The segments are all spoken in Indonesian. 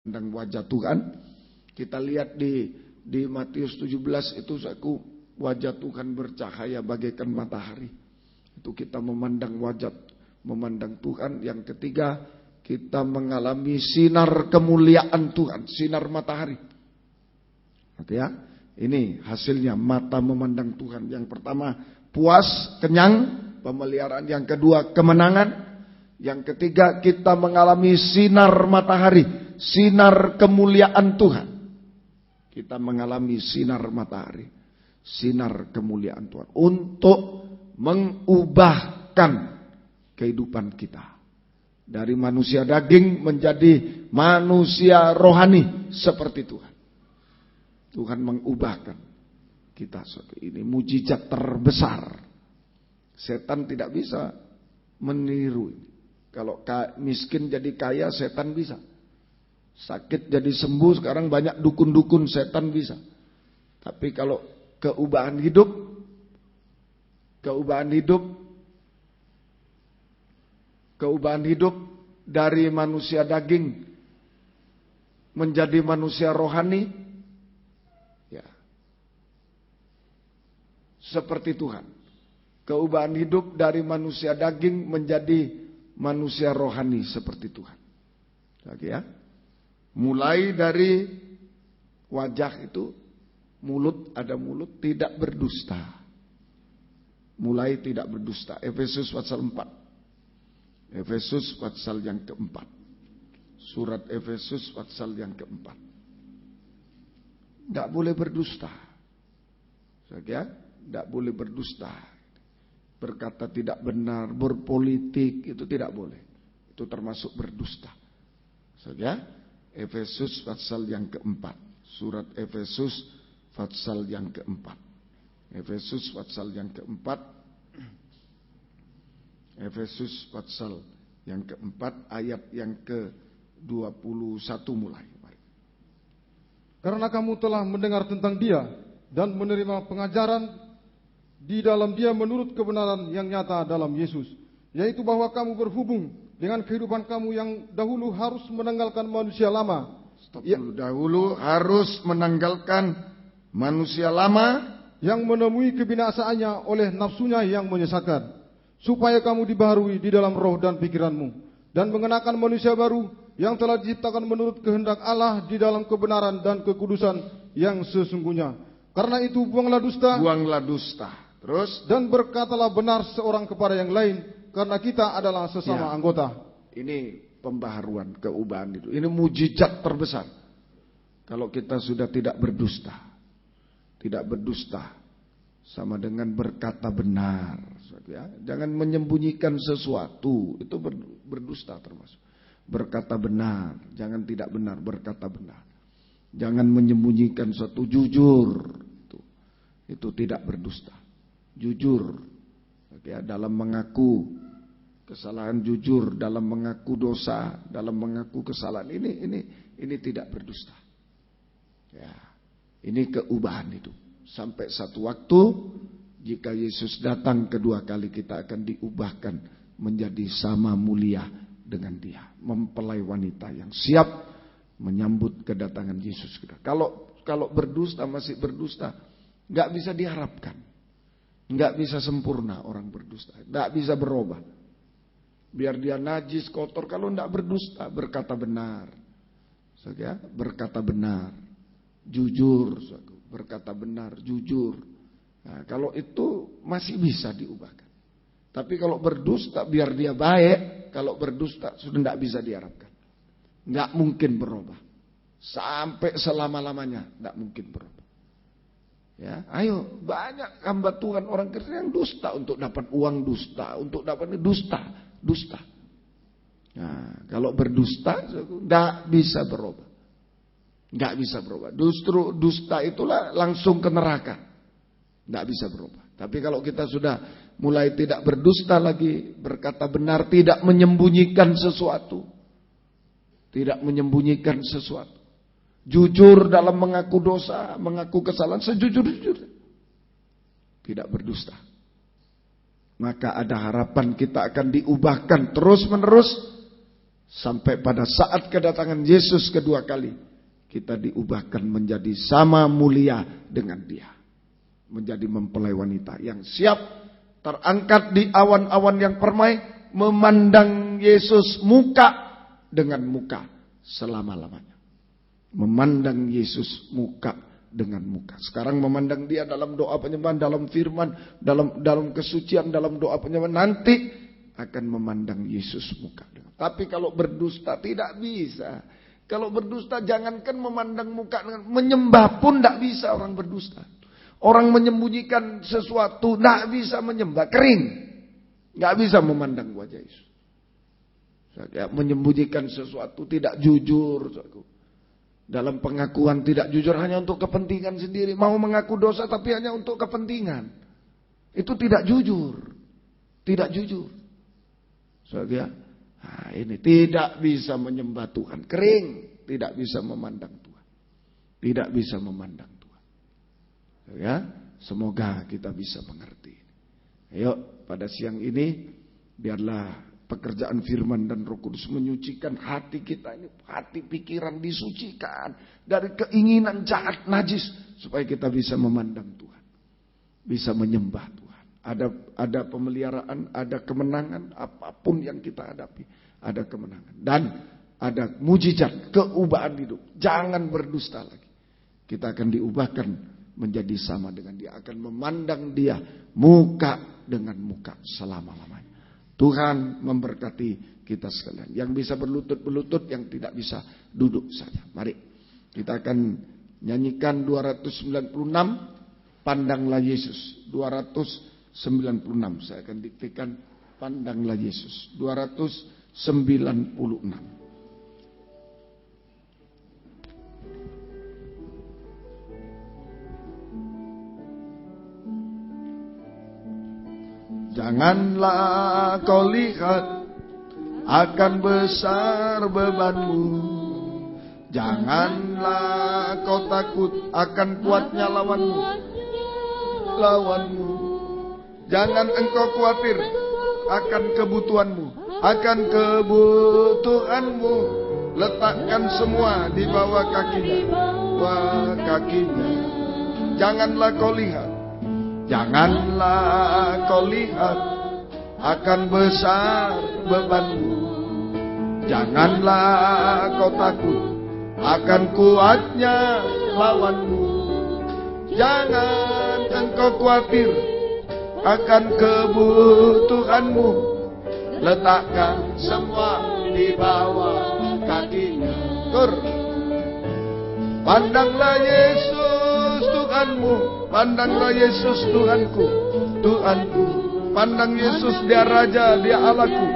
memandang wajah Tuhan. Kita lihat di Matius 17 itu wajah Tuhan bercahaya bagaikan matahari. Itu kita memandang Tuhan. Yang ketiga, kita mengalami sinar kemuliaan Tuhan, sinar matahari. Oke ya, ini hasilnya mata memandang Tuhan. Yang pertama puas, kenyang, pemeliharaan. Yang kedua kemenangan. Yang ketiga kita mengalami sinar matahari, sinar kemuliaan Tuhan. Kita mengalami sinar matahari, sinar kemuliaan Tuhan untuk mengubahkan kehidupan kita dari manusia daging menjadi manusia rohani seperti Tuhan. Tuhan mengubahkan kita. Ini mujizat terbesar. Setan tidak bisa meniru ini. Kalau miskin jadi kaya, setan bisa. Sakit jadi sembuh, sekarang banyak dukun-dukun, setan bisa. Tapi kalau keubahan hidup dari manusia daging menjadi manusia rohani, ya, seperti Tuhan. Keubahan hidup dari manusia daging menjadi manusia rohani seperti Tuhan. Oke ya. Mulai dari wajah itu, ada mulut tidak berdusta. Mulai tidak berdusta. Efesus pasal 4. Efesus pasal yang keempat. Surat Efesus pasal yang keempat. Tidak boleh berdusta. Oke ya. Tidak boleh berdusta. Berkata tidak benar, berpolitik, itu tidak boleh. Itu termasuk berdusta. Ya, Efesus pasal yang keempat. Surat Efesus pasal yang keempat. Efesus pasal yang keempat. Efesus pasal yang keempat ayat yang ke-21 mulai. Karena kamu telah mendengar tentang Dia dan menerima pengajaran di dalam Dia menurut kebenaran yang nyata dalam Yesus, yaitu bahwa kamu berhubung dengan kehidupan kamu yang dahulu harus menanggalkan manusia lama. Dahulu harus menanggalkan manusia lama yang menemui kebinasaannya oleh nafsunya yang menyesatkan, supaya kamu dibaharui di dalam roh dan pikiranmu, dan mengenakan manusia baru yang telah diciptakan menurut kehendak Allah di dalam kebenaran dan kekudusan yang sesungguhnya. Karena itu buanglah dusta. Terus, dan berkatalah benar seorang kepada yang lain, karena kita adalah sesama anggota. Ini pembaharuan, keubahan itu. Ini mujizat terbesar. Kalau kita sudah tidak berdusta. Tidak berdusta sama dengan berkata benar. Ya. Jangan menyembunyikan sesuatu. Itu berdusta termasuk. Berkata benar. Jangan tidak benar, berkata benar. Jangan menyembunyikan sesuatu, jujur. Itu tidak berdusta. Jujur, ya, dalam mengaku kesalahan, jujur dalam mengaku dosa, dalam mengaku kesalahan, ini tidak berdusta. Ya, ini keubahan itu. Sampai satu waktu jika Yesus datang kedua kali, kita akan diubahkan menjadi sama mulia dengan Dia, mempelai wanita yang siap menyambut kedatangan Yesus. Kalau berdusta, masih berdusta, nggak bisa diharapkan. Enggak bisa sempurna orang berdusta, enggak bisa berubah. Biar dia najis, kotor, kalau enggak berdusta, berkata benar. Ya, berkata benar, jujur, berkata benar, jujur. Nah, kalau itu masih bisa diubahkan. Tapi kalau berdusta, biar dia baik, kalau berdusta sudah enggak bisa diharapkan. Enggak mungkin berubah. Sampai selama-lamanya enggak mungkin berubah. Ya, ayo, banyak hamba Tuhan orang Kristen yang dusta untuk dapat uang, dusta untuk dapat dusta. Nah, kalau berdusta enggak bisa berubah. Enggak bisa berubah. Justru dusta itulah langsung ke neraka. Enggak bisa berubah. Tapi kalau kita sudah mulai tidak berdusta lagi, berkata benar, tidak menyembunyikan sesuatu. Tidak menyembunyikan sesuatu. Jujur dalam mengaku dosa, mengaku kesalahan sejujur-jujur. Tidak berdusta. Maka ada harapan kita akan diubahkan terus-menerus Sampai pada saat kedatangan Yesus kedua kali, kita diubahkan menjadi sama mulia dengan Dia. Menjadi mempelai wanita yang siap terangkat di awan-awan yang permai, memandang Yesus muka dengan muka selama-lamanya. Memandang Yesus muka dengan muka. Sekarang memandang Dia dalam doa penyembahan, dalam firman, dalam kesucian, dalam doa penyembahan. Nanti akan memandang Yesus muka. Tapi kalau berdusta tidak bisa. Kalau berdusta jangankan memandang muka, menyembah pun tidak bisa orang berdusta. Orang menyembunyikan sesuatu tidak bisa menyembah, kering. Tidak bisa memandang wajah Yesus. Menyembunyikan sesuatu tidak jujur. Dalam pengakuan tidak jujur hanya untuk kepentingan sendiri. Mau mengaku dosa tapi hanya untuk kepentingan. Itu tidak jujur. Tidak jujur. Ini tidak bisa menyembah Tuhan. Kering. Tidak bisa memandang Tuhan. Tidak bisa memandang Tuhan. Ya, semoga kita bisa mengerti. Ayo pada siang ini biarlah pekerjaan firman dan Roh Kudus menyucikan hati kita ini, hati pikiran disucikan dari keinginan jahat najis supaya kita bisa memandang Tuhan, bisa menyembah Tuhan. Ada pemeliharaan, ada kemenangan, apapun yang kita hadapi, ada kemenangan dan ada mujizat keubahan hidup. Jangan berdusta lagi. Kita akan diubahkan menjadi sama dengan Dia, akan memandang Dia muka dengan muka selama-lamanya. Tuhan memberkati kita sekalian. Yang bisa berlutut, yang tidak bisa duduk saja. Mari kita akan nyanyikan 296 Pandanglah Yesus. 296 saya akan diktikan Pandanglah Yesus. 296. Janganlah kau lihat akan besar bebanmu. Janganlah kau takut akan kuatnya lawanmu. Jangan engkau khawatir akan kebutuhanmu. Letakkan semua di bawah kakinya. Janganlah kau lihat. Janganlah kau lihat akan besar bebanmu. Janganlah kau takut akan kuatnya lawanmu. Jangan engkau khawatir akan kebutuhanmu. Letakkan semua di bawah kakinya. Pandanglah Yesus Tuhanmu. Pandanglah Yesus Tuhanku. Pandang Yesus, Dia Raja, Dia Allahku.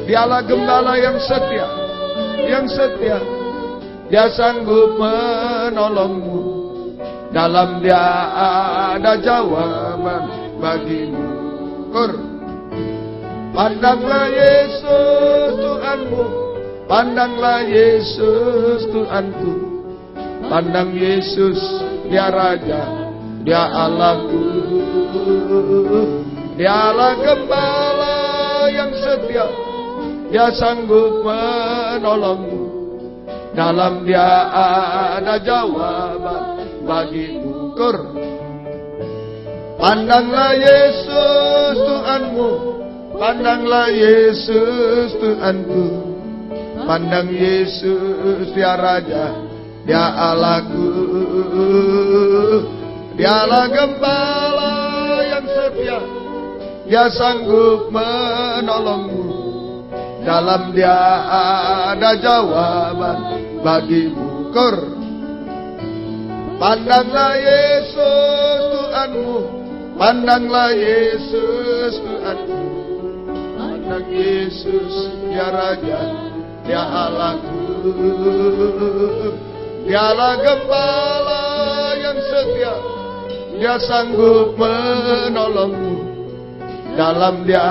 Dialah Gembala yang setia. Dia sanggup menolongmu. Dalam Dia ada jawaban bagimu. Pandanglah Yesus Tuhanmu. Pandanglah Yesus Tuhanku. Pandang Yesus, Dia Raja, Dia Allahku. Dialah Gembala yang setia. Dia sanggup menolongmu. Dalam Dia ada jawaban bagimu. Pandanglah Yesus Tuhanmu. Pandanglah Yesus Tuhanku. Pandang Yesus, Dia Raja, Dia Allahku. Dialah Gembala yang setia. Dia sanggup menolongmu. Dalam Dia ada jawaban bagimu. Pandanglah Yesus Tuhanmu. Pandanglah Yesus Tuhanku. Pandang Yesus, Dia Raja, Dia Allahku. Dialah Gembala yang setia. Dia sanggup menolongmu. Dalam Dia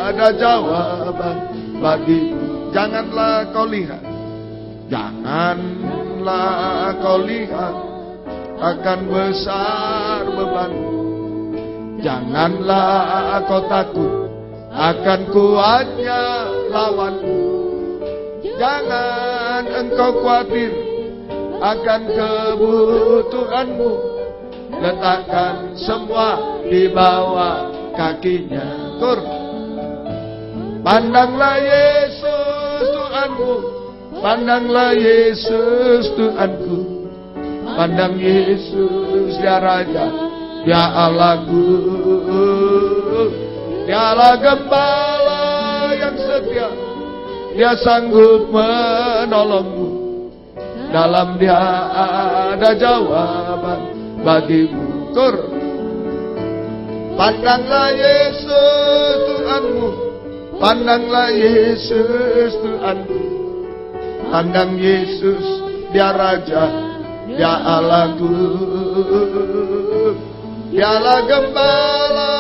ada jawaban bagimu. Janganlah kau lihat. Janganlah kau lihat akan besar bebanmu. Janganlah kau takut akan kuatnya lawanmu. Jangan engkau khawatir akan kebutuhanmu. Letakkan semua di bawah kakinya. Kur. Pandanglah Yesus Tuhanmu. Pandanglah Yesus Tuhanku. Pandang Yesus, Dia Raja, Dia Allahku. Dialah Gembala yang setia. Dia sanggup menolongmu. Dalam Dia ada jawaban bagimu. Kur. Pandanglah Yesus Tuhanmu. Pandanglah Yesus Tuhanmu. Pandang Yesus, Dia Raja, Dia Allahku. Dialah Gembala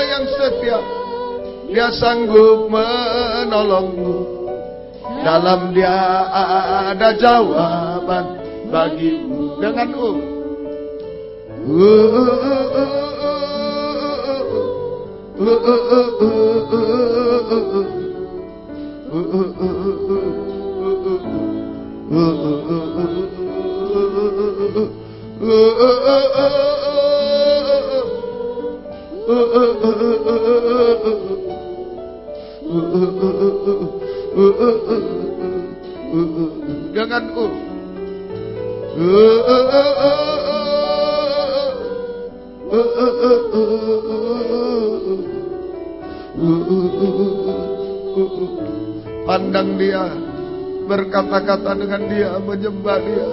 yang setia. Dia sanggup menolongmu. Dalam Dia ada jawaban bagimu. Dengan dengan pandang Dia, berkata-kata dengan Dia, menyembah Dia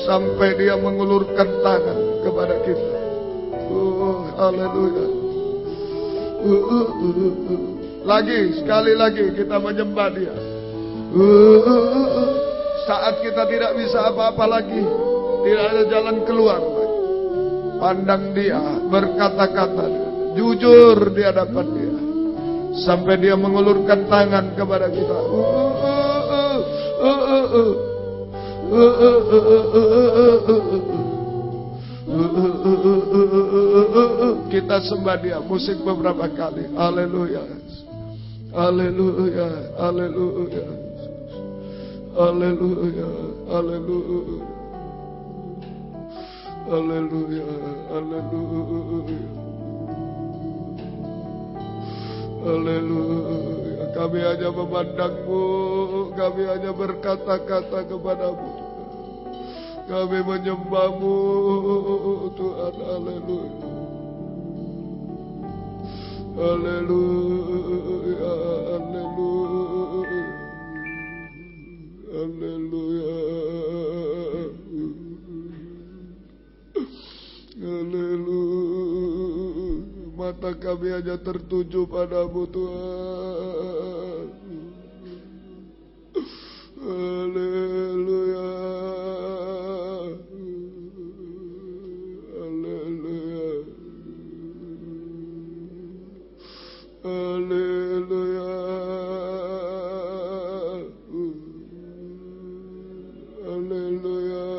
sampai Dia mengulurkan tangan kepada kita. Haleluya. Lagi, sekali lagi kita menyembah Dia. Saat kita tidak bisa apa-apa lagi, tidak ada jalan keluar lagi, pandang Dia, berkata-kata, jujur di hadapan Dia sampai Dia mengulurkan tangan kepada kita. Kita sembah Dia, musik beberapa kali. Haleluya. Haleluya. Haleluya. Haleluya. Haleluya. Haleluya. Haleluya. Haleluya. Kami hanya memandang-Mu, kami hanya berkata-kata kepadamu, kami menyembah-Mu Tuhan. Haleluya. Haleluya. Haleluya. Haleluya. Haleluya. Mata kami hanya tertuju padamu Tuhan. Haleluya. Haleluya. Haleluya. Haleluya.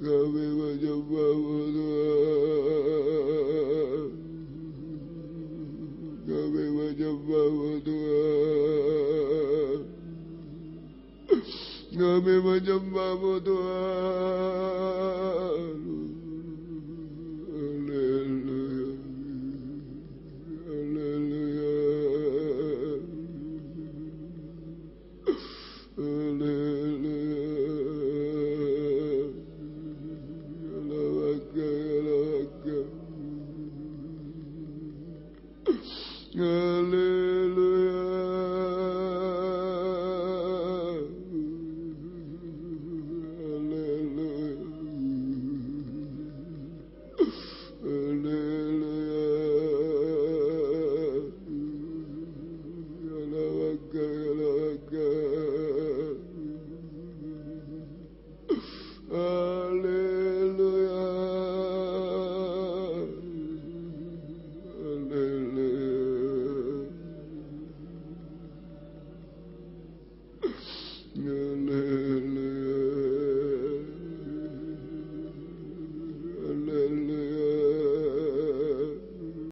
Kami menyembah-Mu Tuhan. Kami menyembah-Mu Tuhan. Kami menyembah-Mu Tuhan. Haleluya. Haleluya. Haleluya. Haleluya.